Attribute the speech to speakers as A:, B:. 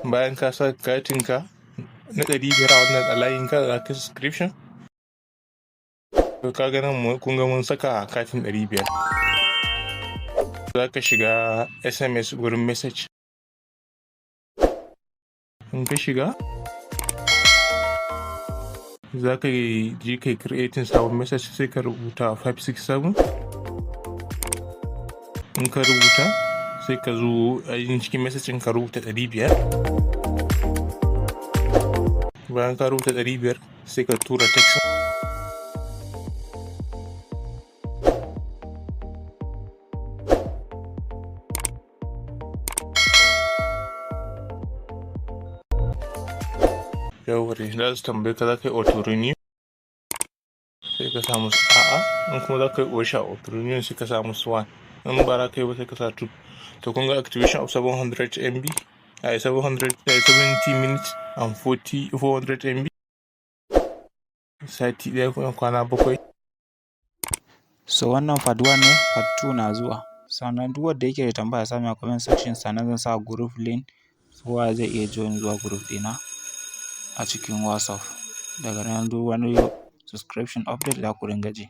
A: bayan ka sa katinka na 500 a wannan a layinka za ka subscription. To ka ga nan kun ga mun saka katin 500. Za ka shiga SMS gurin message. In ka shiga za ka je kai creating sabon message sai ka rubuta 567. In ka rubuta sai ka zo a cikin message ka rubuta 500. Bayan ka rubuta 500 sai ka tura text. Yawwa za su tambaye ka za ka yi auto renew sai ka samu a'a, in kuma za ka yi osha auto renew sai ka samu 1. In ba za ka yi ba sai ka sa 2. To kun ga activation of 700 MB 70 minutes and 400 MB sati ɗaya kuma kwana 7.
B: So wannan part 1 ne, part 2 na zuwa. Sannan duk wanda yake da tambaya ya sami a comment section, sannan zan sa group link kowa zai iya join zuwa group ɗina a cikin WhatsApp. Daga nan duk wani subscription update za ku dinga ji.